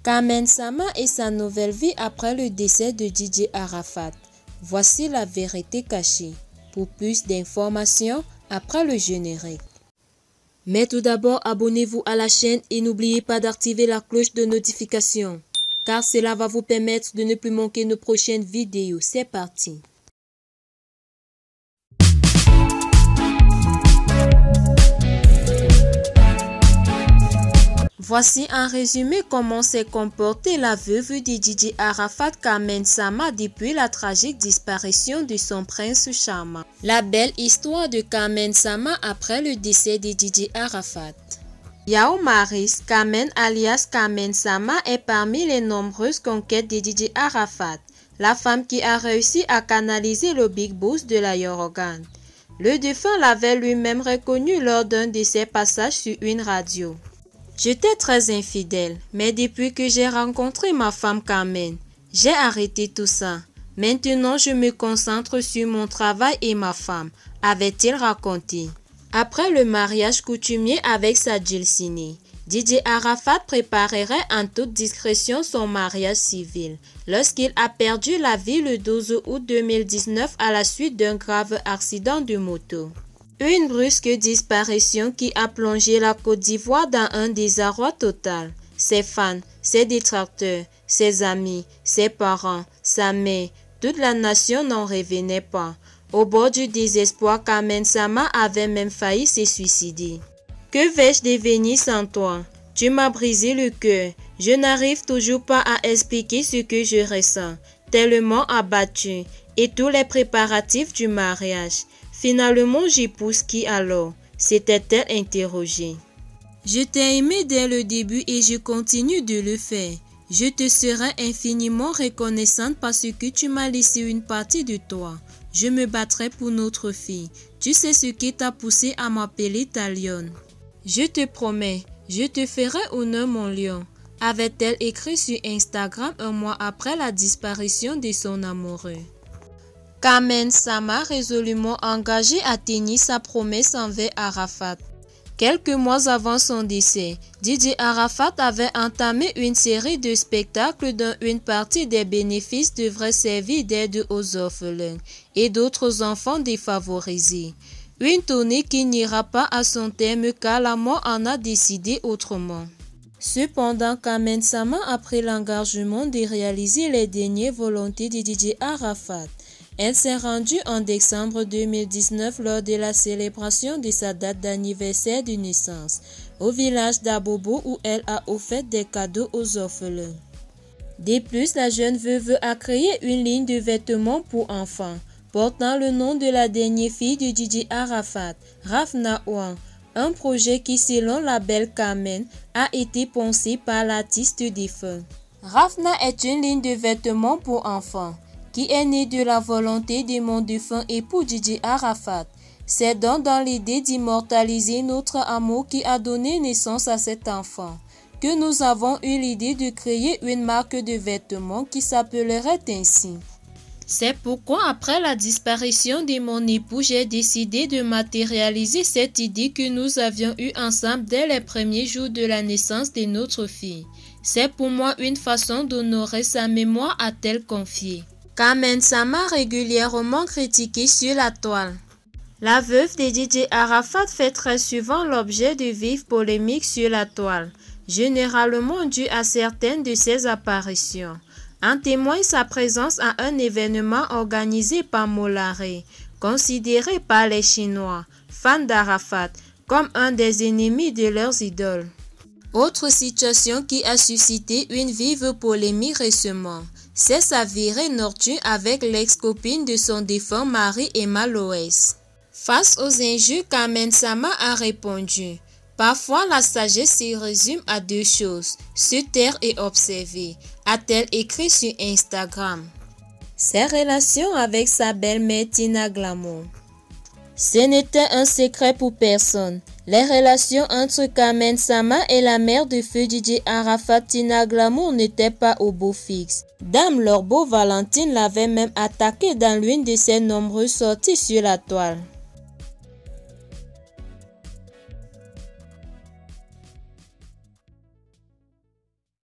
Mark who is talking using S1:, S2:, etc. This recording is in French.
S1: Carmen Sama et sa nouvelle vie après le décès de Didier Arafat. Voici la vérité cachée. Pour plus d'informations, après le générique. Mais tout d'abord, abonnez-vous à la chaîne et n'oubliez pas d'activer la cloche de notification, car cela va vous permettre de ne plus manquer nos prochaines vidéos. C'est parti! Voici un résumé comment s'est comportée la veuve de Didier Arafat, Carmen Sama, depuis la tragique disparition de son prince charmant. La belle histoire de Carmen Sama après le décès de Didier Arafat. Yao Maris, Carmen alias Carmen Sama, est parmi les nombreuses conquêtes de Didier Arafat, la femme qui a réussi à canaliser le big boss de la Yorogan. Le défunt l'avait lui-même reconnu lors d'un de ses passages sur une radio. J'étais très infidèle, mais depuis que j'ai rencontré ma femme Carmen, j'ai arrêté tout ça. Maintenant, je me concentre sur mon travail et ma femme, avait-il raconté. Après le mariage coutumier avec sa Djilsini, Didier Arafat préparerait en toute discrétion son mariage civil lorsqu'il a perdu la vie le 12 août 2019 à la suite d'un grave accident de moto. Une brusque disparition qui a plongé la Côte d'Ivoire dans un désarroi total. Ses fans, ses détracteurs, ses amis, ses parents, sa mère, toute la nation n'en revenait pas. Au bord du désespoir, Carmen Sama avait même failli se suicider. Que vais-je devenir sans toi? Tu m'as brisé le cœur. Je n'arrive toujours pas à expliquer ce que je ressens. Tellement abattu. Et tous les préparatifs du mariage. Finalement, j'épouse qui alors? S'était-elle interrogée. Je t'ai aimé dès le début et je continue de le faire. Je te serai infiniment reconnaissante parce que tu m'as laissé une partie de toi. Je me battrai pour notre fille. Tu sais ce qui t'a poussé à m'appeler ta lionne. Je te promets, je te ferai honneur mon lion, avait-elle écrit sur Instagram un mois après la disparition de son amoureux. Carmen Sama, résolument engagée, a tenu sa promesse envers Arafat. Quelques mois avant son décès, Didier Arafat avait entamé une série de spectacles dont une partie des bénéfices devrait servir d'aide aux orphelins et d'autres enfants défavorisés. Une tournée qui n'ira pas à son terme car la mort en a décidé autrement. Cependant, Carmen Sama a pris l'engagement de réaliser les dernières volontés de Didier Arafat. Elle s'est rendue en décembre 2019 lors de la célébration de sa date d'anniversaire de naissance au village d'Abobo où elle a offert des cadeaux aux orphelins. De plus, la jeune veuve a créé une ligne de vêtements pour enfants portant le nom de la dernière fille de Didier Arafat, Rafna Ouan, un projet qui, selon la belle Carmen, a été pensé par l'artiste défunt. Rafna est une ligne de vêtements pour enfants qui est née de la volonté de mon défunt époux Didier Arafat. C'est donc dans l'idée d'immortaliser notre amour qui a donné naissance à cet enfant que nous avons eu l'idée de créer une marque de vêtements qui s'appellerait ainsi. C'est pourquoi après la disparition de mon époux, j'ai décidé de matérialiser cette idée que nous avions eue ensemble dès les premiers jours de la naissance de notre fille. C'est pour moi une façon d'honorer sa mémoire, a-t-elle confié. Carmen Sama, régulièrement critiquée sur la toile. La veuve de Didier Arafat fait très souvent l'objet de vives polémiques sur la toile, généralement dues à certaines de ses apparitions. En témoigne sa présence à un événement organisé par Mollare, considéré par les Chinois, fans d'Arafat, comme un des ennemis de leurs idoles. Autre situation qui a suscité une vive polémique récemment, c'est sa virée nocturne avec l'ex-copine de son défunt mari Emma Loès. Face aux injures, Carmen Sama a répondu « Parfois la sagesse se résume à deux choses, se taire et observer », a-t-elle écrit sur Instagram. Ses relations avec sa belle-mère Tina Glamour. Ce n'était un secret pour personne. Les relations entre Carmen Sama et la mère de feu Didier Arafat, Tina Glamour, n'étaient pas au beau fixe. Dame Lorbeau Valentine l'avait même attaqué dans l'une de ses nombreuses sorties sur la toile.